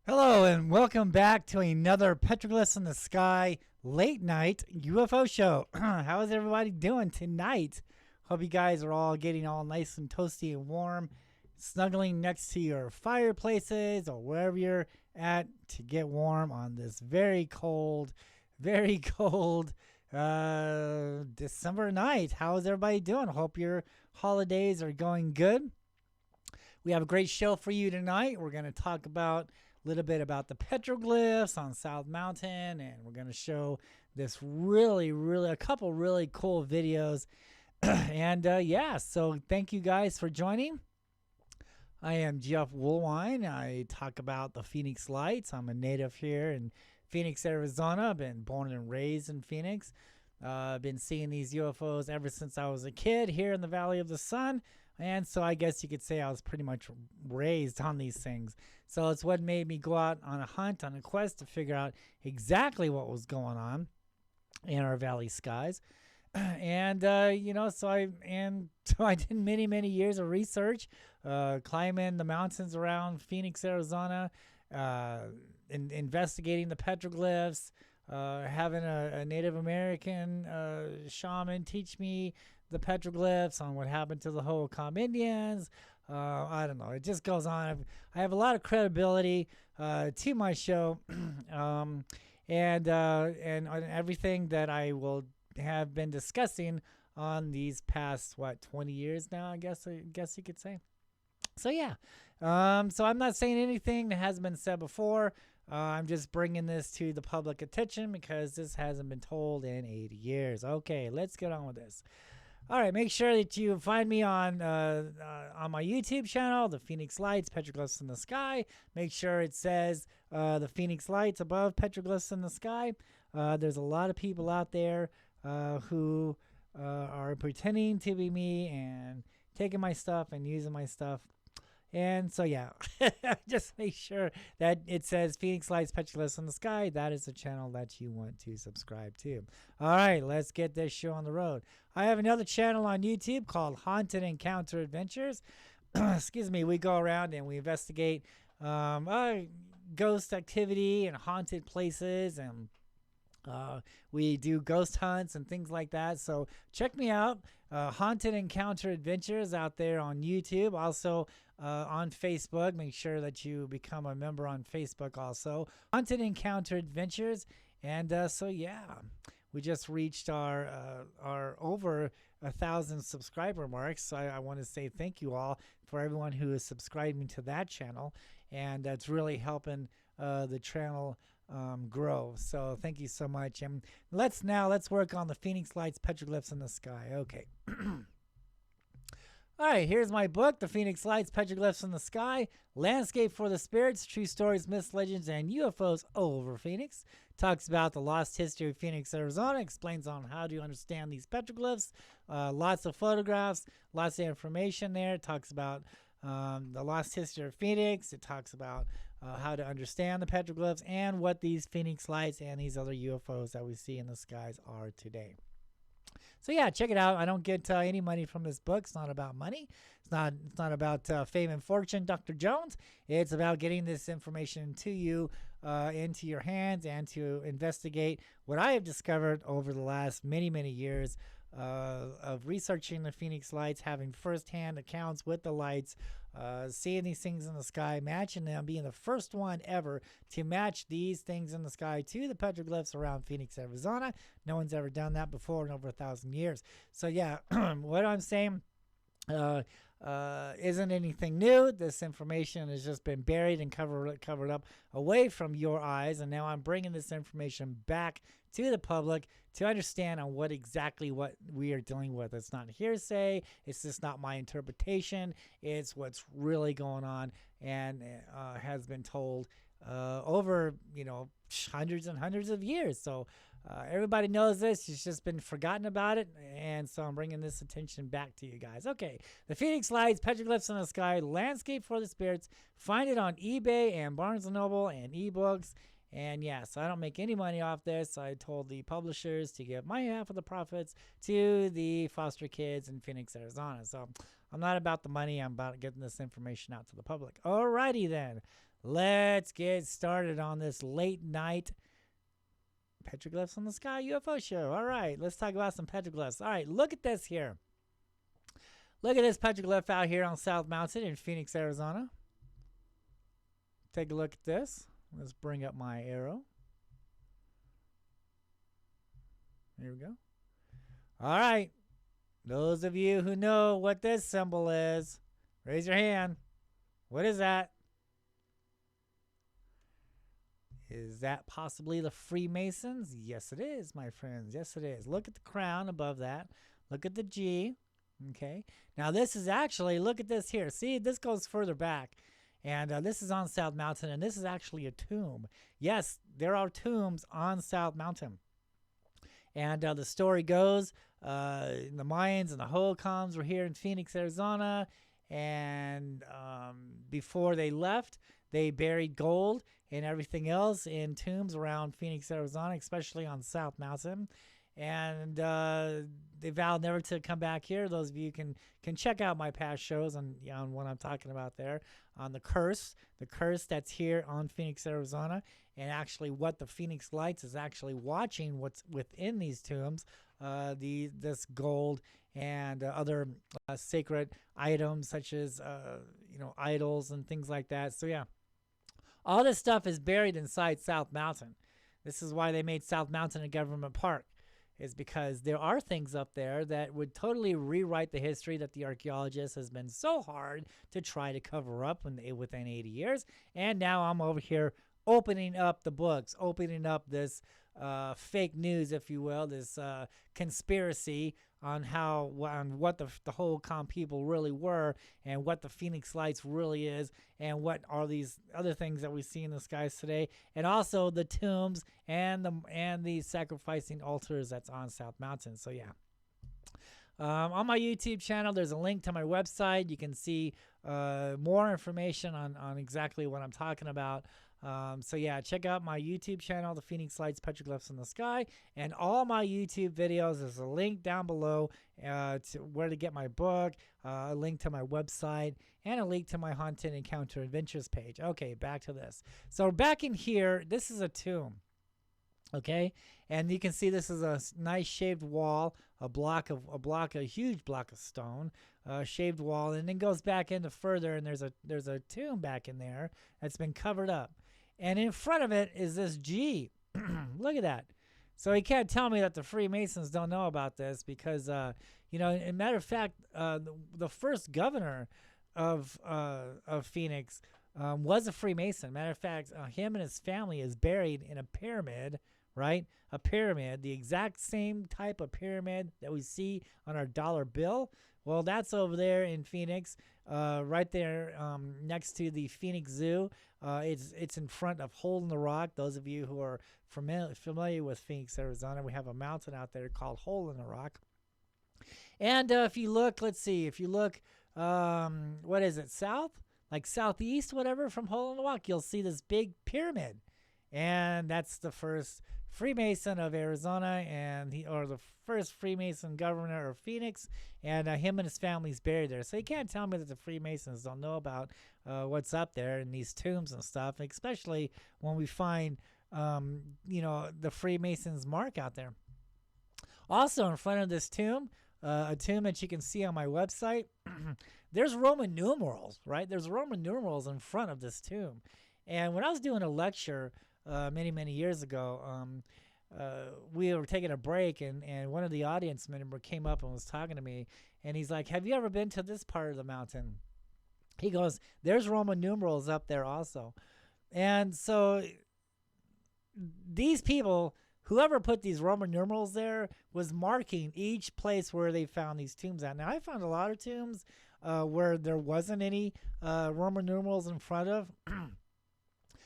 Hello and welcome back to another Petroglyphs in the Sky late night UFO show. How is everybody doing tonight? Hope you guys are all getting all nice and toasty and warm, snuggling next to your fireplaces or wherever you're at to get warm on this very cold December night. How is everybody doing? Hope your holidays are going good. We have a great show for you tonight. We're going to talk about little bit about the petroglyphs on South Mountain, and we're going to show this a couple really cool videos. And yeah, so thank you guys for joining. I am Jeff Woolwine. I talk about the Phoenix Lights. I'm a native here in Phoenix, Arizona. I've been born and raised in Phoenix. I've been seeing these UFOs ever since I was a kid here in the Valley of the Sun. And so I guess you could say I was pretty much raised on these things. So it's what made me go out on a hunt, on a quest to figure out exactly what was going on in our valley skies. And, so I did many years of research, climbing the mountains around Phoenix, Arizona, investigating the petroglyphs, having a Native American shaman teach me the petroglyphs on what happened to the Hohokam Indians. I don't know. It just goes on. I have a lot of credibility to my show, and on everything that I will have been discussing on these past 20 years now. I guess you could say. So yeah. So I'm not saying anything that hasn't been said before. I'm just bringing this to the public attention because this hasn't been told in 80 years. Okay, let's get on with this. All right, make sure that you find me on my YouTube channel, the Phoenix Lights, Petroglyphs in the Sky. Make sure it says the Phoenix Lights above Petroglyphs in the Sky. There's a lot of people out there who are pretending to be me and taking my stuff and using my stuff. And so, yeah, just make sure that it says Phoenix Lights, Petroglyphs in the Sky. That is the channel that you want to subscribe to. All right, let's get this show on the road. I have another channel on YouTube called Haunted Encounter Adventures. Excuse me. We go around and we investigate ghost activity and haunted places, and we do ghost hunts and things like that. So check me out. Haunted Encounter Adventures out there on YouTube. Also on Facebook. Make sure that you become a member on Facebook also. Haunted Encounter Adventures. And so yeah, we just reached our over 1,000 subscriber marks. So I want to say thank you all for everyone who is subscribing to that channel. And that's really helping the channel grow. So thank you so much. And let's work on the Phoenix Lights, Petroglyphs in the Sky. Okay. All right, here's my book, The Phoenix Lights, Petroglyphs in the Sky, Landscape for the Spirits, True Stories, Myths, Legends, and UFOs over Phoenix. Talks about the lost history of Phoenix, Arizona, explains on how to understand these petroglyphs, lots of photographs, lots of information there. It talks about the lost history of Phoenix. It talks about how to understand the petroglyphs and what these Phoenix Lights and these other UFOs that we see in the skies are today. So yeah, check it out. I don't get any money from this book. It's not about money. It's not about fame and fortune, Dr. Jones. It's about getting this information to you, into your hands, and to investigate what I have discovered over the last many years of researching the Phoenix Lights, having firsthand accounts with the lights, seeing these things in the sky, matching them, being the first one ever to match these things in the sky to the petroglyphs around Phoenix, Arizona. No one's ever done that before in over 1,000 years. So yeah, what I'm saying isn't anything new. This information has just been buried and covered up away from your eyes, and now I'm bringing this information back to the public to understand on what we are dealing with. It's not hearsay. It's just not my interpretation. It's what's really going on and has been told over hundreds and hundreds of years. So everybody knows this. It's just been forgotten about it, and so I'm bringing this attention back to you guys. Okay, the Phoenix Lights, Petroglyphs in the Sky, Landscape for the Spirits. Find it on eBay and Barnes & Noble and eBooks. And yeah, so I don't make any money off this. I told the publishers to give my half of the profits to the foster kids in Phoenix, Arizona. So I'm not about the money. I'm about getting this information out to the public. Alrighty then. let's get started on this late night Petroglyphs in the Sky UFO show. All right, let's talk about some petroglyphs. All right, look at this here. Look at this petroglyph out here on South Mountain in Phoenix, Arizona. Take a look at this. Let's bring up my arrow. Here we go. All right. Those of you who know what this symbol is, raise your hand. What is that? Is that possibly the Freemasons? Yes, it is, my friends. Yes, it is. Look at the crown above that. Look at the G. Okay. Now, this is actually, look at this here. See, this goes further back. And this is on South Mountain, and this is actually a tomb. Yes, there are tombs on South Mountain. And the story goes, the Mayans and the Hohokams were here in Phoenix, Arizona. And before they left, they buried gold and everything else in tombs around Phoenix, Arizona, especially on South Mountain. And they vowed never to come back here. Those of you can check out my past shows on what I'm talking about there, on the curse that's here on Phoenix, Arizona, and actually what the Phoenix Lights is actually watching what's within these tombs, this gold and other sacred items such as idols and things like that. So yeah, all this stuff is buried inside South Mountain. This is why they made South Mountain a government park, is because there are things up there that would totally rewrite the history that the archaeologist has been so hard to try to cover up within 80 years. And now I'm over here opening up the books, opening up this fake news, if you will, this conspiracy on what the whole people really were, and what the Phoenix Lights really is, and what are these other things that we see in the skies today, and also the tombs and the sacrificing altars that's on South Mountain. So yeah. On my YouTube channel, there's a link to my website. You can see more information on exactly what I'm talking about. So yeah, check out my YouTube channel, the Phoenix Lights Petroglyphs in the Sky, and all my YouTube videos. There's a link down below to where to get my book, a link to my website, and a link to my Haunted Encounter Adventures page. Okay, back to this. So back in here, this is a tomb. Okay, and you can see this is a nice shaved wall, a huge block of stone, shaved wall, and then goes back into further, and there's a tomb back in there that's been covered up. And in front of it is this G. Look at that. So you can't tell me that the Freemasons don't know about this, because, as a matter of fact, the first governor of Phoenix was a Freemason. Matter of fact, him and his family is buried in a pyramid, right? A pyramid, the exact same type of pyramid that we see on our dollar bill. Well, that's over there in Phoenix, right there next to the Phoenix Zoo. It's in front of Hole in the Rock. Those of you who are familiar with Phoenix, Arizona, we have a mountain out there called Hole in the Rock. And if you look, what is it, south? Like southeast, whatever, from Hole in the Rock, you'll see this big pyramid. And that's the first Freemason of Arizona, or the first Freemason governor of Phoenix, and him and his family's buried there. So you can't tell me that the Freemasons don't know about what's up there in these tombs and stuff, especially when we find, the Freemasons mark out there. Also, in front of this tomb, a tomb that you can see on my website, there's Roman numerals, right? There's Roman numerals in front of this tomb. And when I was doing a lecture many years ago, we were taking a break, and one of the audience members came up and was talking to me, and he's like, "Have you ever been to this part of the mountain?" He goes, "There's Roman numerals up there also." And so these people, whoever put these Roman numerals there, was marking each place where they found these tombs at. Now, I found a lot of tombs where there wasn't any Roman numerals in front of.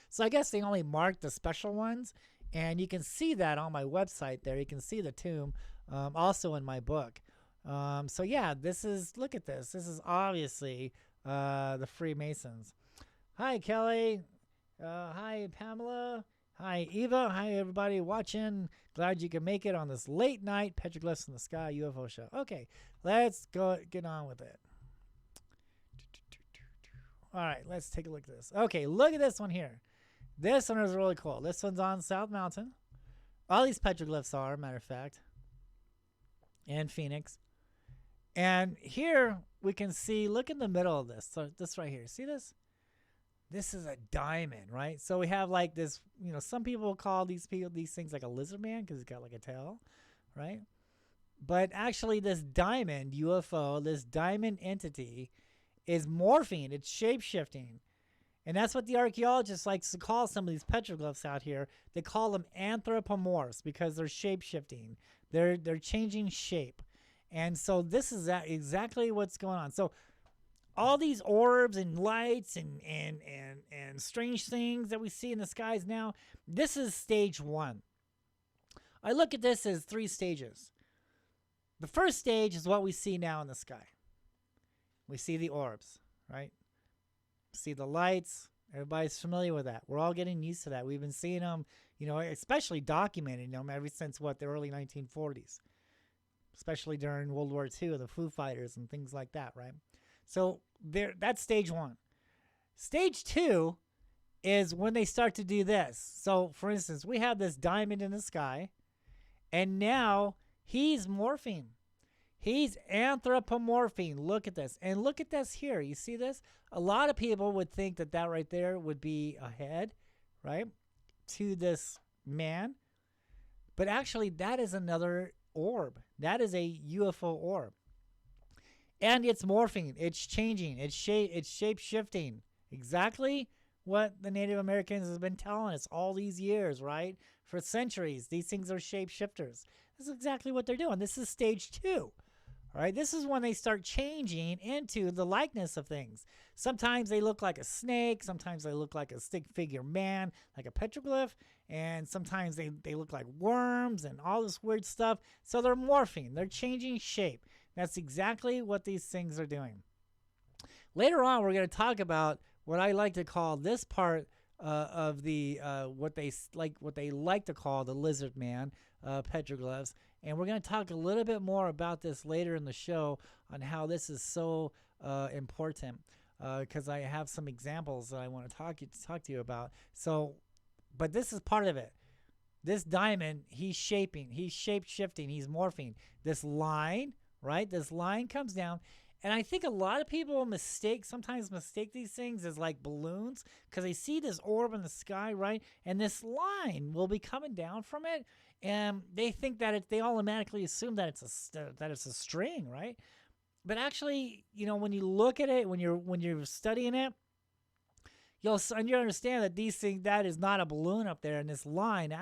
So I guess they only marked the special ones, and you can see that on my website there. You can see the tomb also in my book. So yeah, look at this. This is obviously the Freemasons. Hi, Kelly. Hi, Pamela. Hi, Eva. Hi, everybody watching. Glad you can make it on this late night Petroglyphs in the Sky UFO show. Okay, let's get on with it. All right, let's take a look at this. Okay, look at this one here. This one is really cool. This one's on South Mountain. All these petroglyphs are, matter of fact, and Phoenix. And here we can see, look in the middle of this. So this right here, see this? This is a diamond, right? So we have like this, some people call these things like a lizard man because it's got like a tail, right? But actually this diamond UFO, this diamond entity is morphing. It's shape-shifting. And that's what the archaeologists like to call some of these petroglyphs out here. They call them anthropomorphs because they're shape-shifting. They're changing shape. And so this is exactly what's going on. So all these orbs and lights and strange things that we see in the skies now, this is stage 1. I look at this as 3 stages. The first stage is what we see now in the sky. We see the orbs, right? See the lights. Everybody's familiar with that. We're all getting used to that. We've been seeing them, especially documenting them ever since the early 1940s, especially during World War II, the Foo Fighters and things like that, right? So that's stage 1. Stage 2 is when they start to do this. So, for instance, we have this diamond in the sky, and now he's morphing. He's anthropomorphing. Look at this. And look at this here. You see this? A lot of people would think that right there would be a head, right, to this man. But actually, that is another orb. That is a UFO orb. And it's morphing. It's changing. It's shape-shifting. Exactly what the Native Americans have been telling us all these years, right? For centuries, these things are shape-shifters. This is exactly what they're doing. This is stage 2. All right, this is when they start changing into the likeness of things. Sometimes they look like a snake. Sometimes they look like a stick figure man, like a petroglyph. And sometimes they look like worms and all this weird stuff. So they're morphing. They're changing shape. That's exactly what these things are doing. Later on, we're going to talk about what I like to call this part of the what they like to call the lizard man petroglyphs. And we're going to talk a little bit more about this later in the show on how this is so important because I have some examples that I want to talk to you about. So, but this is part of it. This diamond, he's shaping, he's shape-shifting, he's morphing. This line, right? This line comes down. And I think a lot of people sometimes mistake these things as like balloons because they see this orb in the sky, right? And this line will be coming down from it. And they think that they automatically assume that it's a string, right? But actually, when you look at it, when you're studying it, you understand that that is not a balloon up there, and this line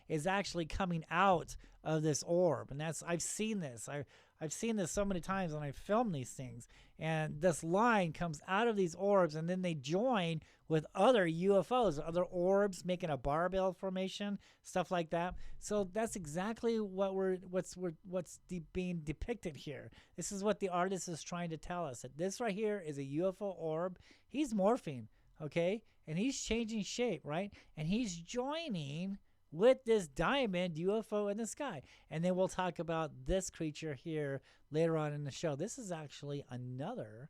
is actually coming out of this orb. And I've seen this. I've seen this so many times when I film these things. And this line comes out of these orbs, and then they join with other UFOs, other orbs making a barbell formation, stuff like that. So that's exactly what's being depicted here. This is what the artist is trying to tell us. That this right here is a UFO orb. He's morphing, okay? And he's changing shape, right? And he's joining with this diamond UFO in the sky. And then we'll talk about this creature here later on in the show. This is actually another.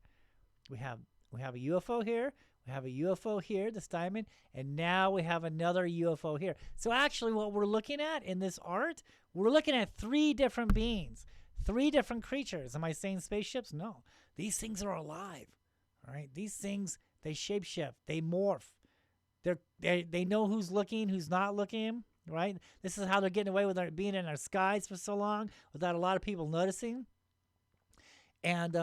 We have a UFO here. We have a UFO here, this diamond, and now we have another UFO here. So actually what we're looking at in this art, we're looking at 3 different beings, 3 different creatures. Am I saying spaceships? No. These things are alive. All right? These things, they shapeshift. They morph. They know who's looking, who's not looking, right? This is how they're getting away with being in our skies for so long without a lot of people noticing. And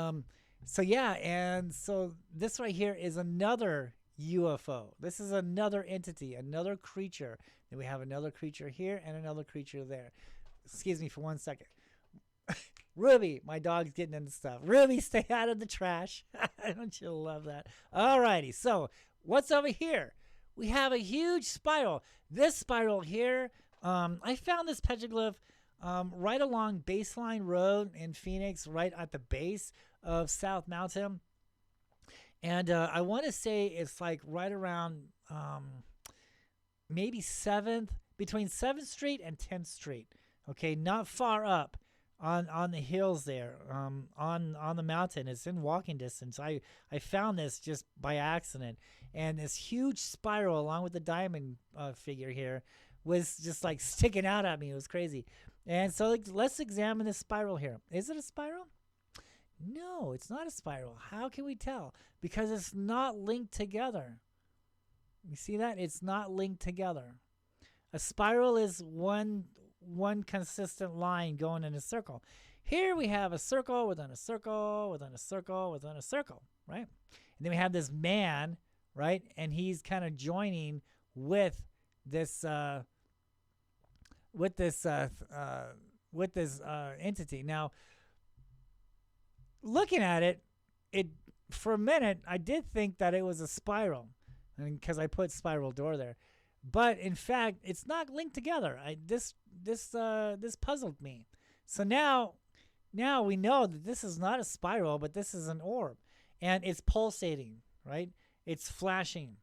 so this right here is another UFO. This is another entity, another creature. Then we have another creature here and another creature there. Excuse me for 1 second. Ruby, my dog's getting into stuff. Ruby, stay out of the trash. Don't you love that? All righty, so what's over here? We have a huge spiral. This spiral here, I found this petroglyph right along Baseline Road in Phoenix, right at the base of South Mountain. And I want to say it's like right around maybe between 7th Street and 10th Street. Okay, not far up on the hills there, on the mountain. It's in walking distance. I found this just by accident, and this huge spiral along with the diamond figure here was just like sticking out at me. It was crazy. And so like, let's examine this spiral here. Is it a spiral? No, it's not a spiral. How can we tell? Because it's not linked together. You see that? It's not linked together. A spiral is one consistent line going in a circle. Here we have a circle within a circle within a circle within a circle, right? And then we have this man, right? And he's kind of joining with this entity. Now, looking at it, for a minute I did think that it was a spiral, because I put spiral door there. But in fact, it's not linked together. This puzzled me. So now we know that this is not a spiral, but this is an orb, and it's pulsating, right? It's flashing.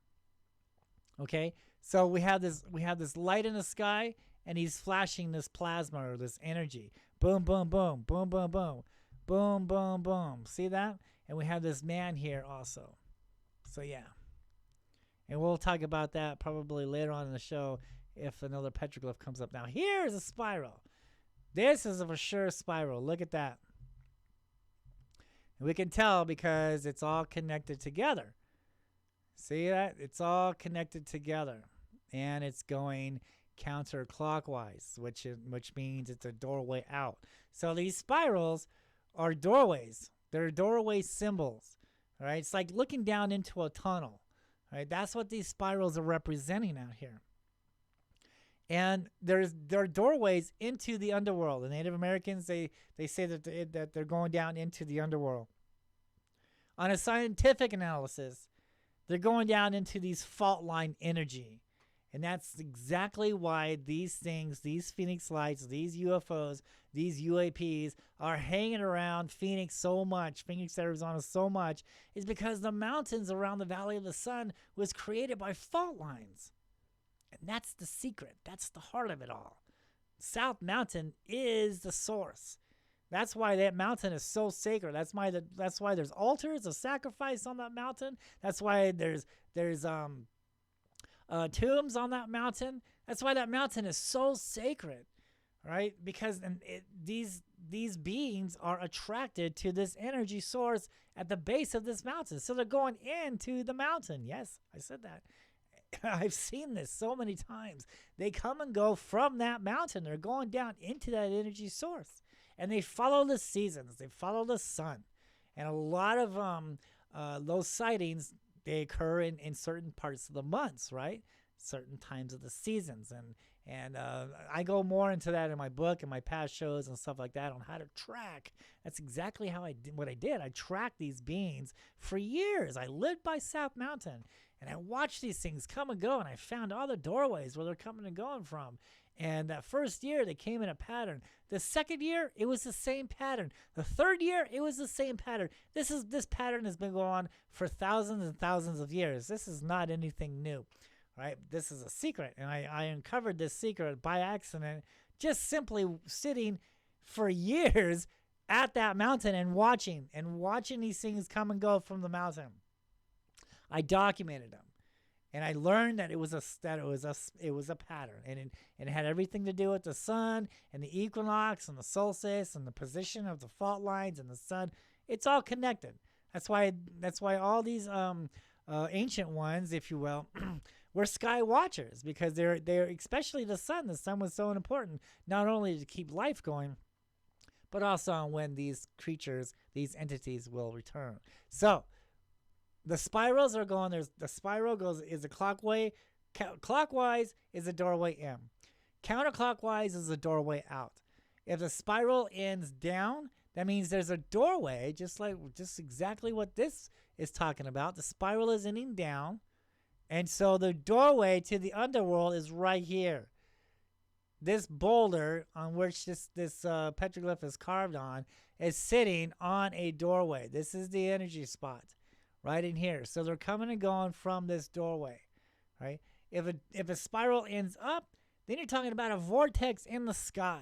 Okay, so we have this light in the sky, and he's flashing this plasma or this energy. Boom, boom, boom, boom, boom, boom, boom, boom, boom. See that? And we have this man here also. So yeah. And we'll talk about that probably later on in the show if another petroglyph comes up. Now, here's a spiral. This is a for sure spiral. Look at that. And we can tell because it's all connected together. See that? It's all connected together. And it's going counterclockwise, which means it's a doorway out. So these spirals are doorways. They're doorway symbols. All right? It's like looking down into a tunnel. Right, that's what these spirals are representing out here. And there are doorways into the underworld. The Native Americans, they say that they're going down into the underworld. On a scientific analysis, they're going down into these fault line energy. And that's exactly why these things, these Phoenix lights, these UFOs, these UAPs are hanging around Phoenix so much, Phoenix, Arizona so much, is because the mountains around the Valley of the Sun was created by fault lines. And that's the secret. That's the heart of it all. South Mountain is the source. That's why that mountain is so sacred. That's why there's altars of sacrifice on that mountain. That's why there's tombs on that mountain. That's why that mountain is so sacred, right? Because these beings are attracted to this energy source at the base of this mountain. So they're going into the mountain. Yes, I said that. I've seen this so many times. They come and go from that mountain. They're going down into that energy source. And they follow the seasons. They follow the sun. And a lot of those sightings, they occur in certain parts of the months, right? Certain times of the seasons. And I go more into that in my book and my past shows and stuff like that on how to track. That's exactly how I did what I did. I tracked these beings for years. I lived by South Mountain, and I watched these things come and go, and I found all the doorways where they're coming and going from. And that first year, they came in a pattern. The second year, it was the same pattern. The third year, it was the same pattern. This pattern has been going on for thousands and thousands of years. This is not anything new, right? This is a secret, and I uncovered this secret by accident, just simply sitting for years at that mountain and watching these things come and go from the mountain. I documented them. And I learned that it was a pattern, and it had everything to do with the sun and the equinox and the solstice and the position of the fault lines and the sun. It's all connected. That's why all these ancient ones, if you will, were sky watchers, because they're especially the sun. The sun was so important, not only to keep life going, but also on when these creatures, these entities will return. So the spirals are going. The spiral is a clockwise. Clockwise is a doorway in. Counterclockwise is a doorway out. If the spiral ends down, that means there's a doorway, just exactly what this is talking about. The spiral is ending down, and so the doorway to the underworld is right here. This boulder on which this petroglyph is carved on is sitting on a doorway. This is the energy spot. Right in here. So they're coming and going from this doorway, right? If a spiral ends up, then you're talking about a vortex in the sky.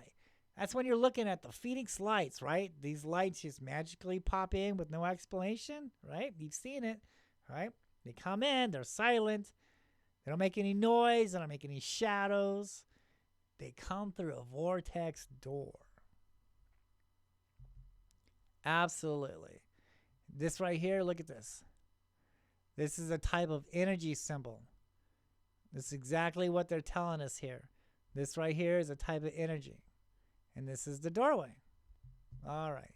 That's when you're looking at the Phoenix lights, right? These lights just magically pop in with no explanation, right? You've seen it, right? They come in, they're silent, they don't make any noise, they don't make any shadows. They come through a vortex door. Absolutely. This right here, look at this. This is a type of energy symbol. This is exactly what they're telling us here. This right here is a type of energy. And this is the doorway. All right.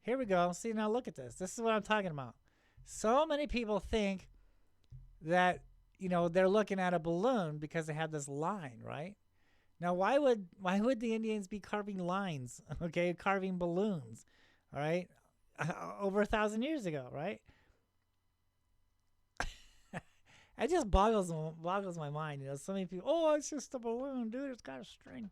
Here we go. See, now look at this. This is what I'm talking about. So many people think that, they're looking at a balloon because they have this line, right? Now, why would the Indians be carving lines, okay, carving balloons, all right, over 1,000 years ago, right? It just boggles my mind. So many people, oh, it's just a balloon, dude. It's got a string.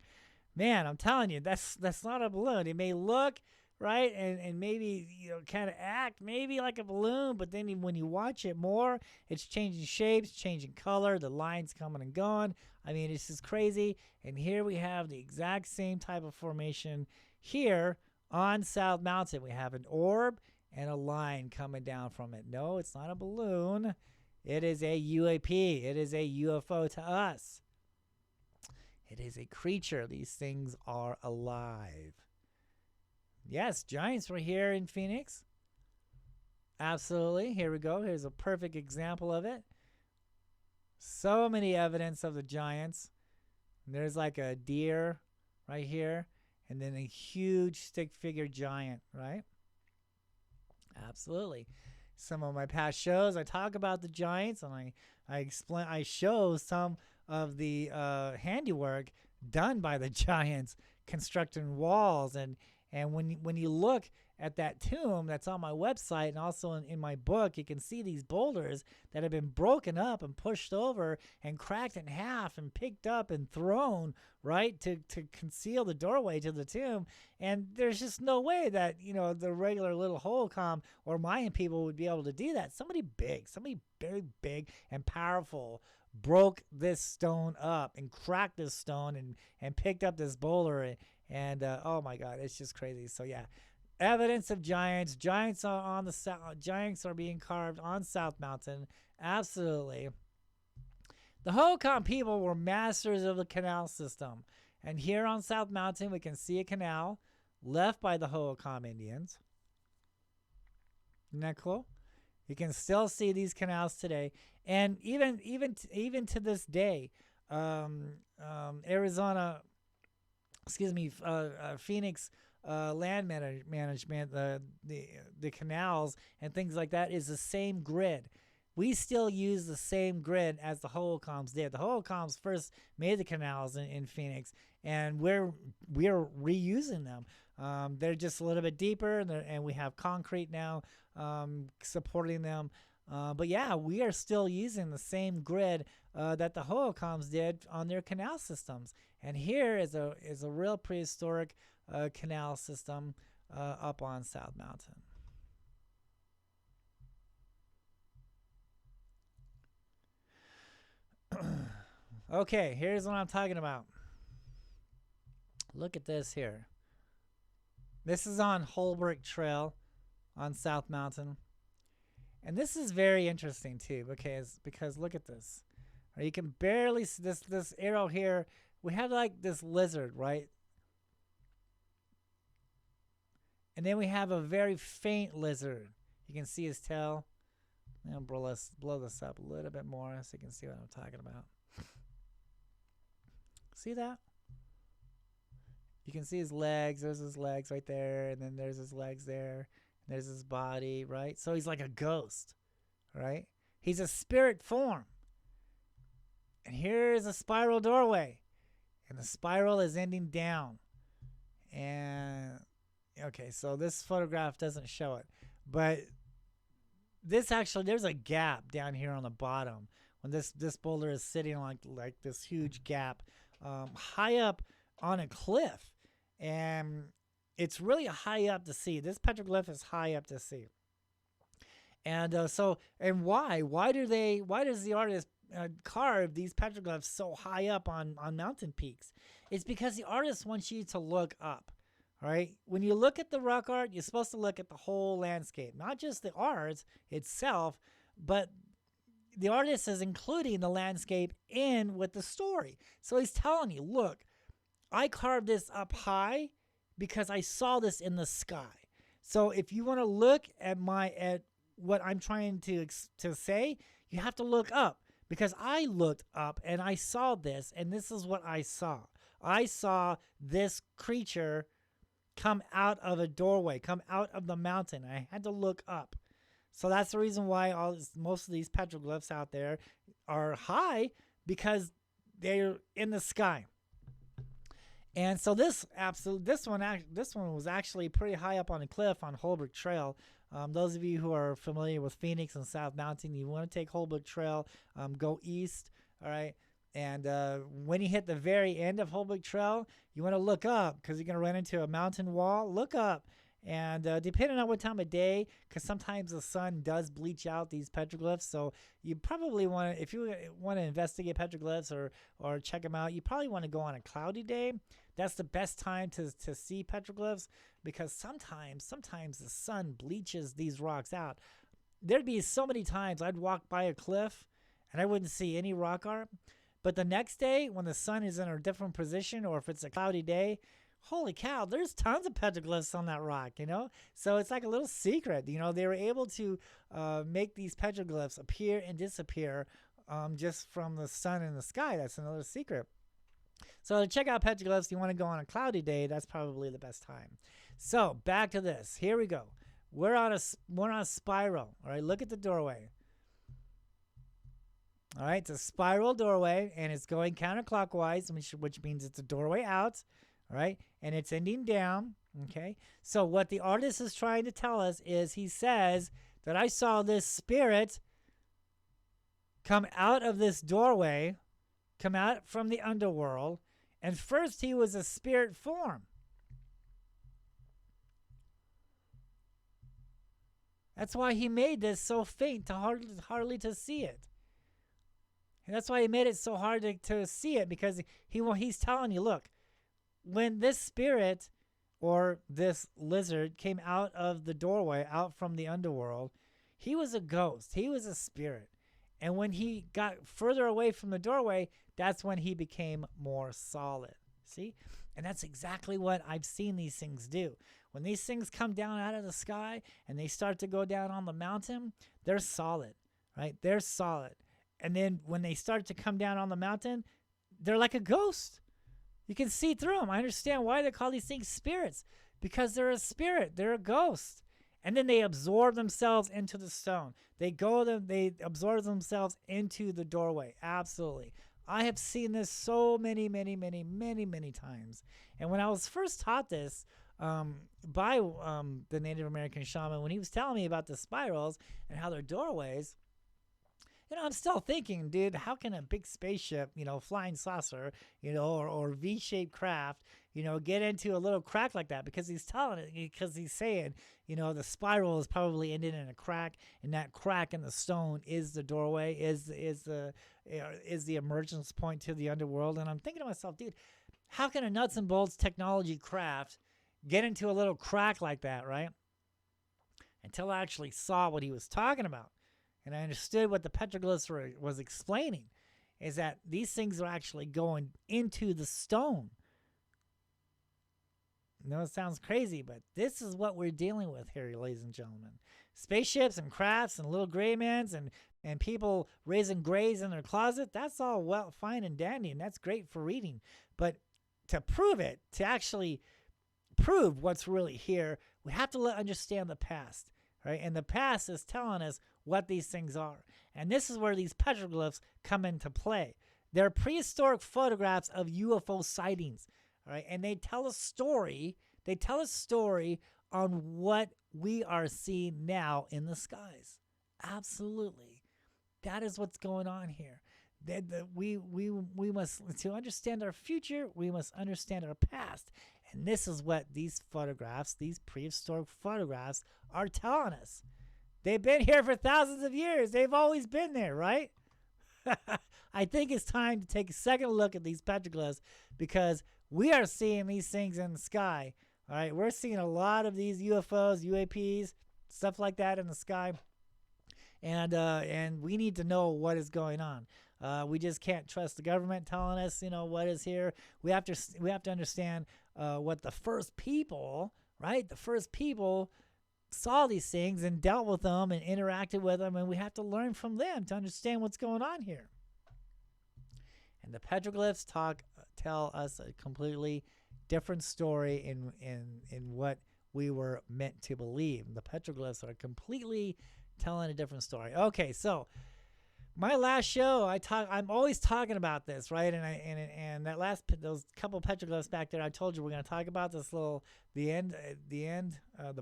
Man, I'm telling you, that's not a balloon. It may look right and maybe kind of act maybe like a balloon, but then when you watch it more, it's changing shapes, changing color. The lines coming and going. I mean, it's just crazy. And here we have the exact same type of formation here on South Mountain. We have an orb and a line coming down from it. No, it's not a balloon. It is a UAP. It is a UFO to us. It is a creature. These things are alive. Yes, giants were here in Phoenix. Absolutely. Here we go. Here's a perfect example of it. So many evidence of the giants. There's like a deer right here. And then a huge stick figure giant, right? Absolutely. Some of my past shows, I talk about the giants, and I show some of the handiwork done by the giants constructing walls. And when you look at that tomb that's on my website and also in my book, you can see these boulders that have been broken up and pushed over and cracked in half and picked up and thrown, right, to conceal the doorway to the tomb. And there's just no way that, the regular little Holocom or Mayan people would be able to do that. Somebody very big and powerful broke this stone up and cracked this stone and picked up this boulder. And oh my God, it's just crazy. So yeah. Evidence of giants. Giants are being carved on South Mountain. Absolutely. The Hohokam people were masters of the canal system. And here on South Mountain, we can see a canal left by the Hohokam Indians. Isn't that cool? You can still see these canals today. And even to this day, Arizona, Phoenix land management, the canals and things like that is the same grid. We still use the same grid as the Hohokoms did. The Hohokoms first made the canals in Phoenix, and we're reusing them. They're just a little bit deeper, and we have concrete now supporting them. But yeah, we are still using the same grid that the Hohokoms did on their canal systems. And here is a real prehistoric canal system up on South Mountain. Okay, here's what I'm talking about. Look at this here. This is on Holbrook Trail on South Mountain. And this is very interesting too, because look at this. You can barely see this arrow here. We have like this lizard, right? And then we have a very faint lizard. You can see his tail. I'll blow this up a little bit more so you can see what I'm talking about. See that? You can see his legs. There's his legs right there. And then there's his legs there. And there's his body, right? So he's like a ghost, right? He's a spirit form. And here's a spiral doorway. And the spiral is ending down. And, okay, so this photograph doesn't show it. But this actually, there's a gap down here on the bottom. When this boulder is sitting on like this huge gap high up on a cliff. And it's really high up to see. This petroglyph is high up to see. And why does the artist carve these petroglyphs so high up on mountain peaks? It's because the artist wants you to look up. All right, when you look at the rock art, you're supposed to look at the whole landscape, not just the art itself, but the artist is including the landscape in with the story. So he's telling you, look, I carved this up high because I saw this in the sky. So if you want to look at what I'm trying to say, you have to look up, because I looked up and I saw this, and this is what I saw. I saw this creature come out of a doorway, come out of the mountain. I had to look up. So that's the reason why most of these petroglyphs out there are high, because they're in the sky. And so this one was actually pretty high up on a cliff on Holbrook Trail. Those of you who are familiar with Phoenix and South Mountain, you want to take Holbrook Trail, go east, all right? And when you hit the very end of Holbrook Trail, you want to look up, because you're going to run into a mountain wall. Look up. And depending on what time of day, because sometimes the sun does bleach out these petroglyphs, so you probably want to, if you want to investigate petroglyphs or check them out, you probably want to go on a cloudy day. That's the best time to see petroglyphs, because sometimes the sun bleaches these rocks out. There'd be so many times I'd walk by a cliff and I wouldn't see any rock art, but the next day when the sun is in a different position, or if it's a cloudy day, holy cow, there's tons of petroglyphs on that rock, you know? So it's like a little secret, you know? They were able to make these petroglyphs appear and disappear just from the sun in the sky. That's another secret. So to check out petroglyphs, you want to go on a cloudy day. That's probably the best time. So back to this. Here we go. We're on a spiral. All right, look at the doorway. All right, it's a spiral doorway, and it's going counterclockwise, which means it's a doorway out. All right, and it's ending down. Okay, so what the artist is trying to tell us is, he says that I saw this spirit come out of this doorway, come out from the underworld, and first he was a spirit form. That's why he made this so faint to hardly to see it. And that's why he made it so hard to see it, because he's telling you, look, when this spirit or this lizard came out of the doorway, out from the underworld, he was a ghost. He was a spirit. And when he got further away from the doorway, that's when he became more solid. See? And that's exactly what I've seen these things do. When these things come down out of the sky and they start to go down on the mountain, they're solid, right? They're solid. And then when they start to come down on the mountain, they're like a ghost. You can see through them. I understand why they call these things spirits, because they're a spirit. They're a ghost. And then they absorb themselves into the stone. They absorb themselves into the doorway. Absolutely. I have seen this so many times. And when I was first taught this by the Native American shaman, when he was telling me about the spirals and how they're doorways, you know, I'm still thinking, dude, how can a big spaceship, you know, flying saucer, you know, or V-shaped craft, you know, get into a little crack like that? Because he's saying, you know, the spiral is probably ended in a crack, and that crack in the stone is the doorway, is the emergence point to the underworld. And I'm thinking to myself, dude, how can a nuts and bolts technology craft get into a little crack like that, right? Until I actually saw what he was talking about. And I understood what the petroglyphs was explaining, is that these things are actually going into the stone. I know it sounds crazy, but this is what we're dealing with here, ladies and gentlemen. Spaceships and crafts and little gray mans and people raising grays in their closet, that's all well, fine and dandy, and that's great for reading. But to prove it, to actually prove what's really here, we have to understand the past. Right? And the past is telling us what these things are. And this is where these petroglyphs come into play. They're prehistoric photographs of UFO sightings. Right? And they tell a story. They tell a story on what we are seeing now in the skies. Absolutely. That is what's going on here. We must, to understand our future, we must understand our past. And this is what these photographs, these prehistoric photographs, are telling us. They've been here for thousands of years. They've always been there, right? I think it's time to take a second look at these petroglyphs because we are seeing these things in the sky. All right, we're seeing a lot of these UFOs, UAPs, stuff like that in the sky, and we need to know what is going on. We just can't trust the government telling us, what is here. We have to understand what the first people, right? The first people saw these things and dealt with them and interacted with them, and we have to learn from them to understand what's going on here. And the petroglyphs tell us a completely different story in what we were meant to believe. The petroglyphs are completely telling a different story. Okay, so my last show, I'm always talking about this, right? And those couple petroglyphs back there, I told you we're going to talk about this the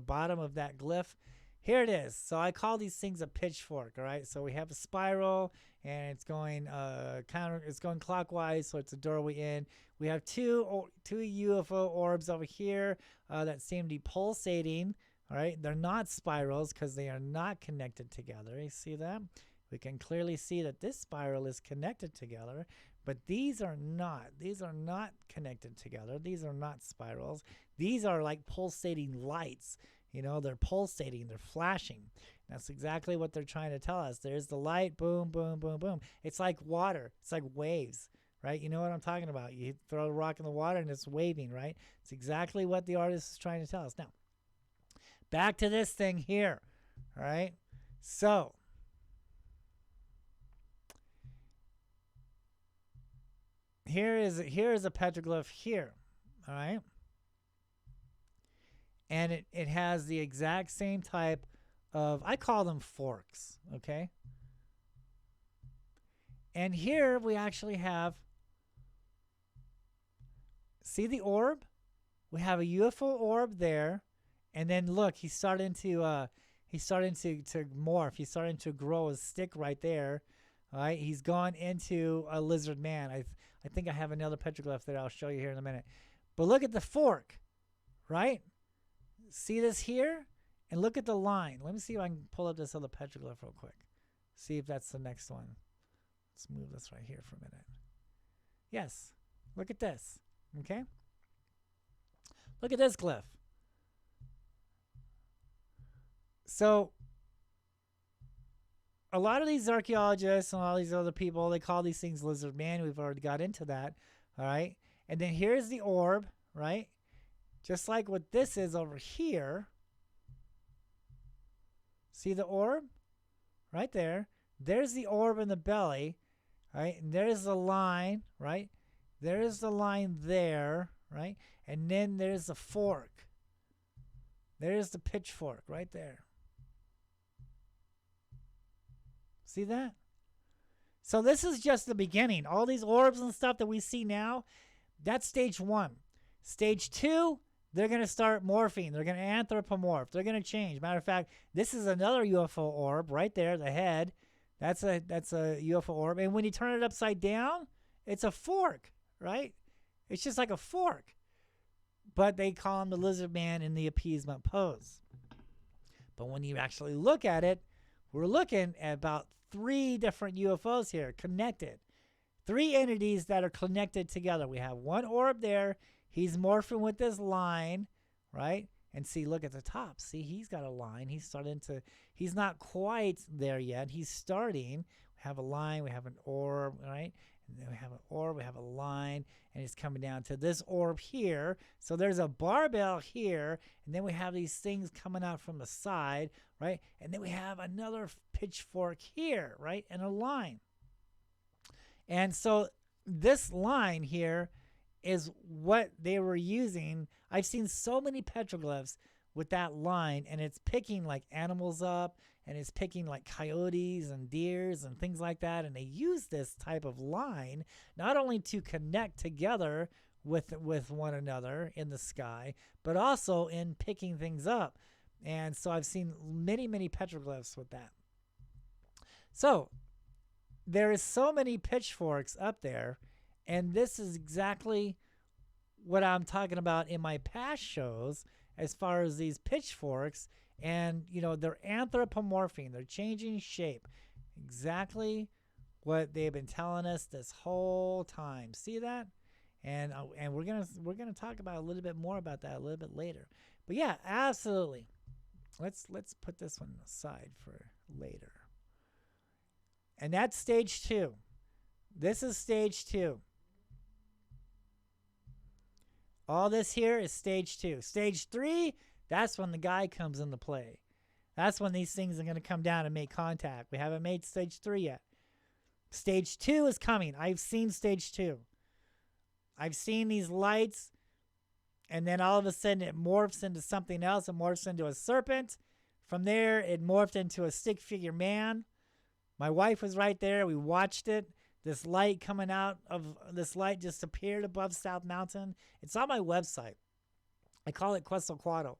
bottom of that glyph. Here it is. So I call these things a pitchfork, all right? So we have a spiral, and it's going clockwise, so it's a doorway in. We have two UFO orbs over here that seem to be pulsating, all right? They're not spirals because they are not connected together. You see that? We can clearly see that this spiral is connected together, but these are not. These are not connected together. These are not spirals. These are like pulsating lights. They're pulsating, they're flashing. That's exactly what they're trying to tell us. There's the light, boom, boom, boom, boom. It's like water. It's like waves, right? You know what I'm talking about. You throw a rock in the water and it's waving, right? It's exactly what the artist is trying to tell us. Now, back to this thing here, all right? So, here is a petroglyph here, all right? And it has the exact same type of, I call them forks, okay? And here we actually have, see the orb? We have a UFO orb there, and then look, he's starting to morph. He's starting to grow a stick right there. All right, he's gone into a lizard man. I think I have another petroglyph that I'll show you here in a minute. But look at the fork, right? See this here? And look at the line. Let me see if I can pull up this other petroglyph real quick. See if that's the next one. Let's move this right here for a minute. Yes. Look at this. Okay? Look at this glyph. So, a lot of these archaeologists and all these other people, they call these things lizard man. We've already got into that. All right? And then here's the orb, right? Just like what this is over here. See the orb? Right there. There's the orb in the belly. Right? And there's the line, right? There's the line there, right? And then there's the fork. There's the pitchfork right there. See that? So this is just the beginning. All these orbs and stuff that we see now, that's stage 1. Stage 2, they're going to start morphing. They're going to anthropomorph. They're going to change. Matter of fact, this is another UFO orb right there, the head. That's a UFO orb. And when you turn it upside down, it's a fork, right? It's just like a fork. But they call him the lizard man in the appeasement pose. But when you actually look at it, we're looking at about 3 different UFOs here, connected. 3 entities that are connected together. We have one orb there. He's morphing with this line, right? And see, look at the top. See, he's got a line. He's not quite there yet. He's starting. We have a line. We have an orb, right? And then we have an orb. We have a line. And it's coming down to this orb here. So there's a barbell here. And then we have these things coming out from the side, right? And then we have another pitchfork here, right? And a line. And so this line here is what they were using. I've seen so many petroglyphs with that line, and it's picking like animals up, and it's picking like coyotes and deers and things like that. And they use this type of line not only to connect together with one another in the sky, but also in picking things up. And so I've seen many, many petroglyphs with that. So there is so many pitchforks up there, and this is exactly what I'm talking about in my past shows as far as these pitchforks And, they're anthropomorphing. They're changing shape. Exactly what they've been telling us this whole time. See that? And we're gonna talk about a little bit more about that a little bit later. But yeah, absolutely. Let's put this one aside for later. And that's stage 2. This is stage 2. All this here is stage 2. Stage 3, that's when the guy comes into play. That's when these things are going to come down and make contact. We haven't made stage 3 yet. Stage 2 is coming. I've seen stage 2. I've seen these lights, and then all of a sudden it morphs into something else. It morphs into a serpent. From there, it morphed into a stick figure man. My wife was right there. We watched it. This light coming out of this light just appeared above South Mountain. It's on my website. I call it Quetzalcoatl.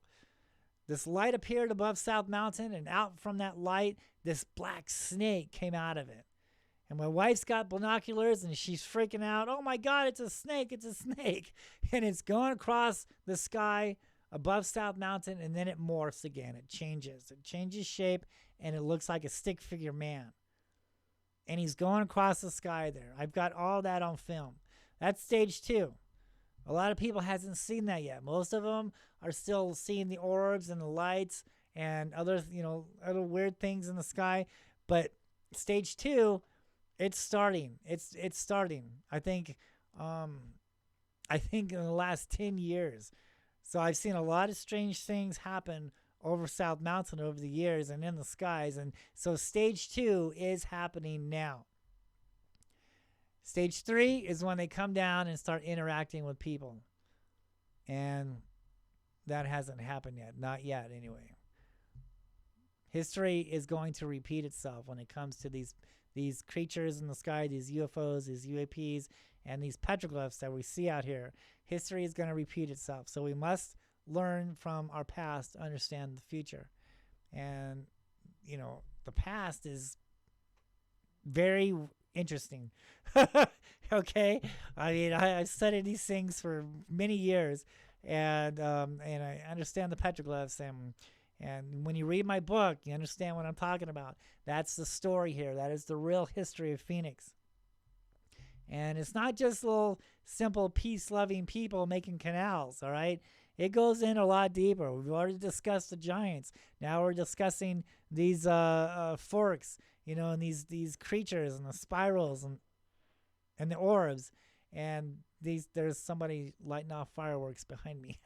This light appeared above South Mountain, and out from that light, this black snake came out of it. And my wife's got binoculars, and she's freaking out. Oh my God, it's a snake, it's a snake. And it's going across the sky above South Mountain, and then it morphs again. It changes shape, and it looks like a stick figure man. And he's going across the sky there. I've got all that on film. That's stage 2. A lot of people hasn't seen that yet. Most of them are still seeing the orbs and the lights and other weird things in the sky. But stage 2, it's starting. It's starting. I think in the last 10 years. So I've seen a lot of strange things happen over South Mountain over the years and in the skies. And so stage 2 is happening now. Stage 3 is when they come down and start interacting with people. And that hasn't happened yet. Not yet, anyway. History is going to repeat itself when it comes to these creatures in the sky, these UFOs, these UAPs, and these petroglyphs that we see out here. History is going to repeat itself. So we must learn from our past to understand the future. And, the past is very interesting. Okay? I mean, I studied these things for many years, and I understand the petroglyphs, and when you read my book, you understand what I'm talking about. That's the story here. That is the real history of Phoenix. And it's not just little simple peace-loving people making canals, all right? It goes in a lot deeper. We've already discussed the giants. Now we're discussing these forks, and these creatures and the spirals and the orbs. And there's somebody lighting off fireworks behind me.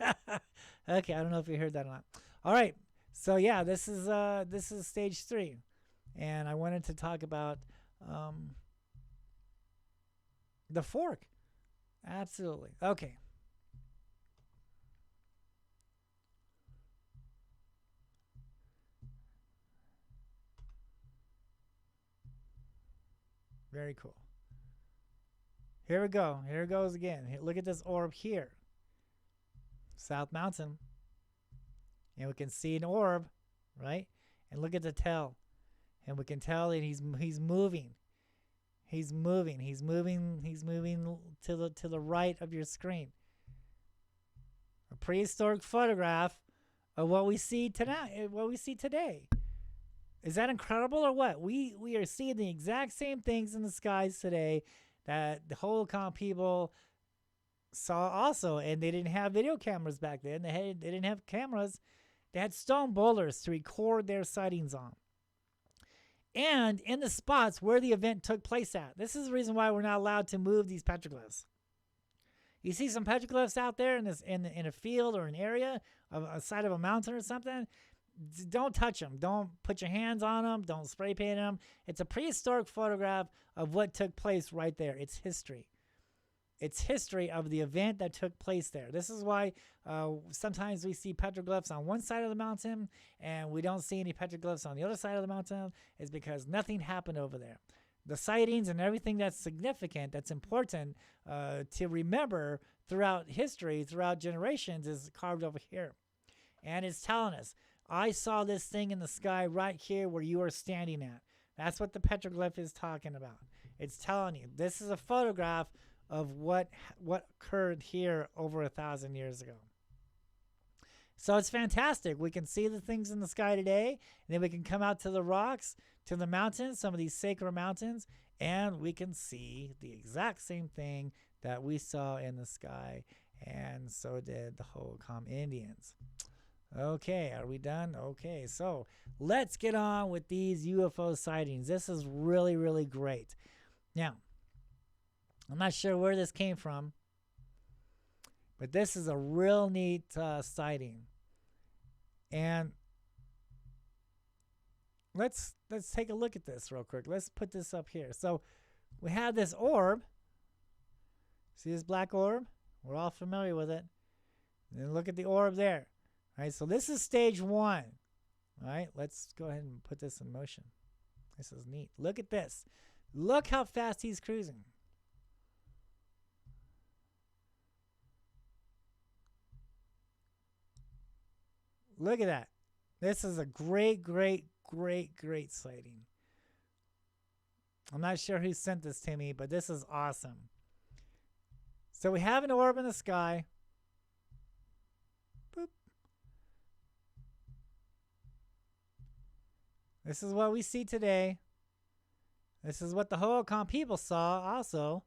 Okay, I don't know if you heard that or not. All right. So yeah, this is stage 3. And I wanted to talk about the fork. Absolutely. Okay. Very cool. Here we go. Here it goes again. Look at this orb here. South Mountain. And we can see an orb, right? And look at the tail. And we can tell that he's moving. He's moving. He's moving to the right of your screen. A prehistoric photograph of what we see today. Is that incredible or what? We are seeing the exact same things in the skies today that the whole people saw also, and they didn't have video cameras back then. They didn't have cameras. They had stone boulders to record their sightings on. And in the spots where the event took place at. This is the reason why we're not allowed to move these petroglyphs. You see some petroglyphs out there in a field or an area, a side of a mountain or something. Don't touch them. Don't put your hands on them. Don't spray paint them. It's a prehistoric photograph of what took place right there. It's history. It's history of the event that took place there. This is why sometimes we see petroglyphs on one side of the mountain and we don't see any petroglyphs on the other side of the mountain. Is because nothing happened over there. The sightings and everything that's significant, that's important to remember throughout history, throughout generations, is carved over here. And it's telling us, I saw this thing in the sky right here where you are standing at. That's what the petroglyph is talking about. It's telling you, this is a photograph of what occurred here over 1,000 years ago. So it's fantastic. We can see the things in the sky today, and then we can come out to the rocks, to the mountains, some of these sacred mountains, and we can see the exact same thing that we saw in the sky, and so did the Hohokam Indians. Okay, are we done? Okay, so let's get on with these UFO sightings. This is really, really great. Now, I'm not sure where this came from, but this is a real neat sighting. And let's take a look at this real quick. Let's put this up here. So we have this orb. See this black orb? We're all familiar with it. And then look at the orb there. All right, so this is stage 1. All right, let's go ahead and put this in motion. This is neat. Look at this. Look how fast he's cruising. Look at that. This is a great, great, great, great sighting. I'm not sure who sent this to me, but this is awesome. So we have an orb in the sky. Boop. This is what we see today. This is what the Hohokam people saw also.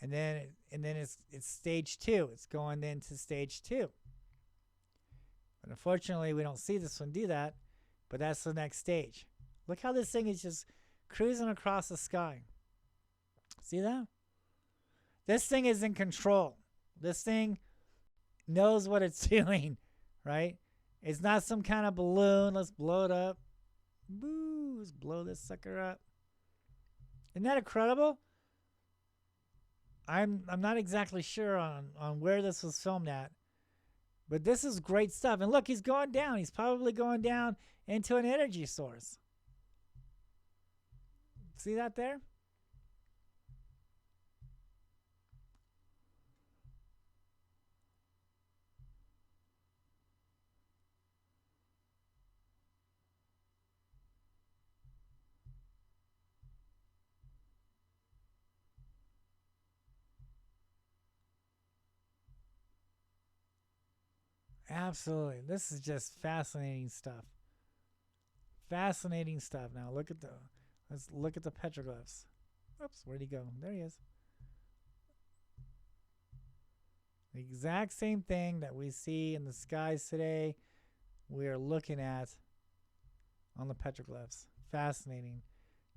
And then it's stage 2. It's going into stage 2. But unfortunately, we don't see this one do that. But that's the next stage. Look how this thing is just cruising across the sky. See that? This thing is in control. This thing knows what it's doing, right? It's not some kind of balloon. Let's blow it up. Boo! Let's blow this sucker up. Isn't that incredible? I'm not exactly sure on where this was filmed at. But this is great stuff. And look, he's going down. He's probably going down into an energy source. See that there? Absolutely. This is just fascinating stuff. Fascinating stuff. Now let's look at the petroglyphs. Oops, where'd he go? There he is. The exact same thing that we see in the skies today, we are looking at on the petroglyphs. Fascinating.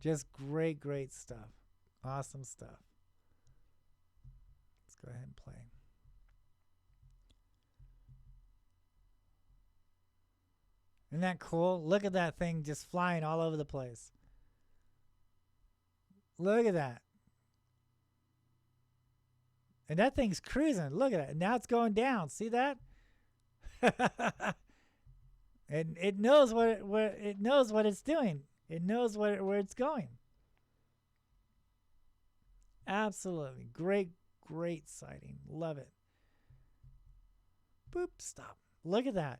Just great, great stuff. Awesome stuff. Let's go ahead and play. Isn't that cool? Look at that thing just flying all over the place. Look at that. And that thing's cruising. Look at it. Now it's going down. See that? And it knows it knows what it's doing. It knows where it's going. Absolutely. Great, great sighting. Love it. Boop. Stop. Look at that.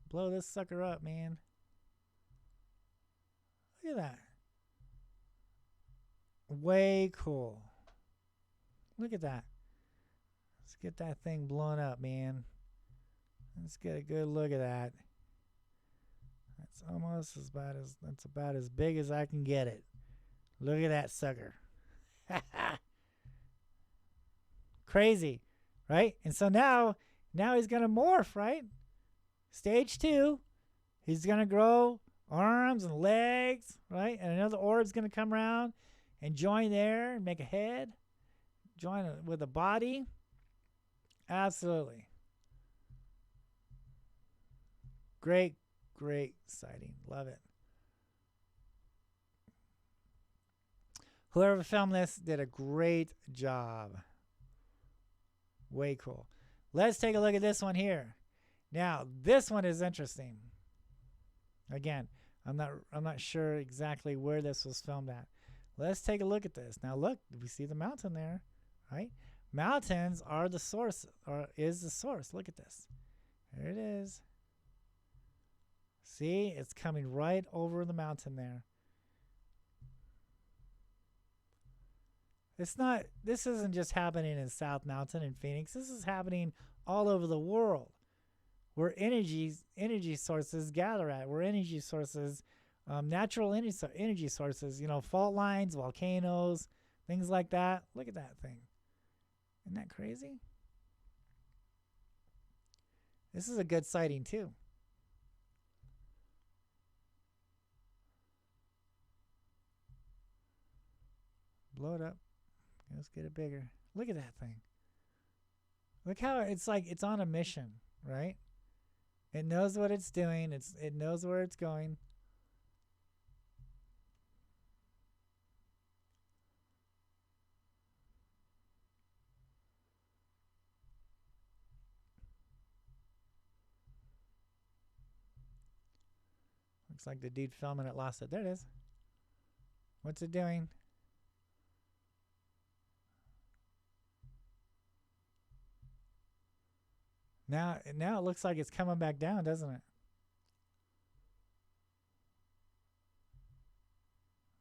Blow this sucker up, man. Look at that. Way cool. Look at that. Let's get that thing blown up, man. Let's get a good look at that. That's about as big as I can get it. Look at that sucker. Crazy, right? And so now he's gonna morph, right? Stage 2, he's going to grow arms and legs, right? And another orb's going to come around and join there and make a head. Join with a body. Absolutely. Great, great sighting. Love it. Whoever filmed this did a great job. Way cool. Let's take a look at this one here. Now, this one is interesting. Again, I'm not sure exactly where this was filmed at. Let's take a look at this. Now, look, we see the mountain there, right? Mountains are the source, or is the source. Look at this. There it is. See, it's coming right over the mountain there. This isn't just happening in South Mountain in Phoenix. This is happening all over the world. where energy sources gather at, where energy sources, natural energy sources, fault lines, volcanoes, things like that. Look at that thing. Isn't that crazy? This is a good sighting too. Blow it up. Let's get it bigger. Look at that thing. Look how it's like it's on a mission, right? It knows what it's doing. It knows where it's going. Looks like the dude filming it lost it. There it is. What's it doing? Now it looks like it's coming back down, doesn't it?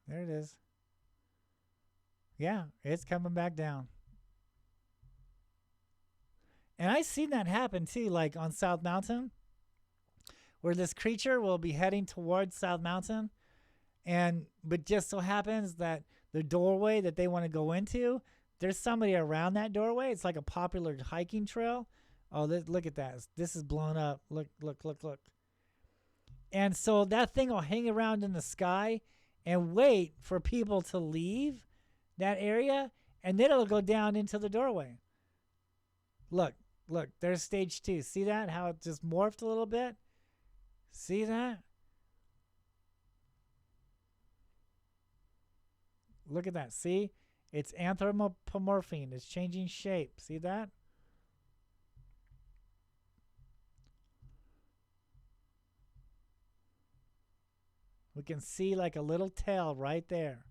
There it is. Yeah, it's coming back down. And I seen that happen too, like on South Mountain, where this creature will be heading towards South Mountain, but just so happens that the doorway that they want to go into, there's somebody around that doorway. It's like a popular hiking trail. Oh, look at that. This is blown up. Look. And so that thing will hang around in the sky and wait for people to leave that area, and then it'll go down into the doorway. Look, there's stage 2. See that? How it just morphed a little bit? See that? Look at that. See? It's anthropomorphing. It's changing shape. See that? We can see like a little tail right there.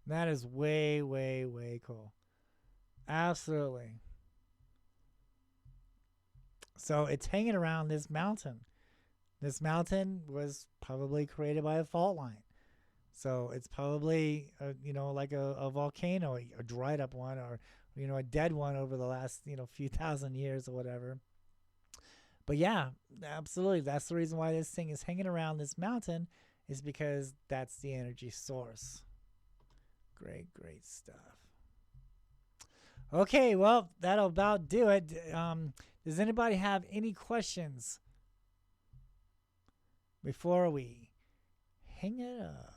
That is way, way, way cool. Absolutely. So it's hanging around this mountain. This mountain was probably created by a fault line. So it's probably, like a volcano, a dried up one, or, a dead one over the last, few thousand years or whatever. But yeah, absolutely. That's the reason why this thing is hanging around this mountain, is because that's the energy source. Great stuff. Okay, well, that'll about do it. Does anybody have any questions before we hang it up?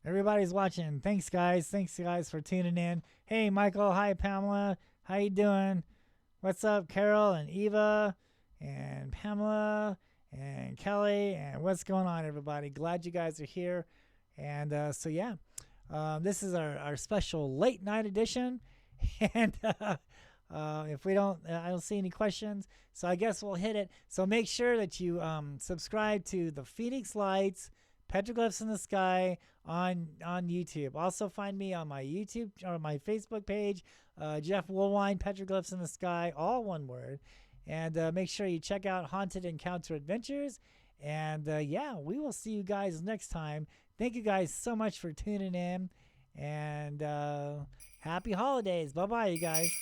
Everybody's watching. Thanks, guys. Thanks, guys, for tuning in. Hey, Michael. Hi, Pamela. How you doing? What's up, Carol and Eva and Pamela and Kelly? And what's going on, everybody? Glad you guys are here. And so, yeah, this is our special late night edition. And if we don't, I don't see any questions. So I guess we'll hit it. So make sure that you subscribe to the Phoenix Lights Petroglyphs in the Sky on YouTube. Also find me on my YouTube or my Facebook page, Jeff Woolwine, Petroglyphs in the Sky, all one word. And make sure you check out Haunted Encounter Adventures. And yeah, we will see you guys next time. Thank you guys so much for tuning in. And happy holidays. Bye-bye, you guys.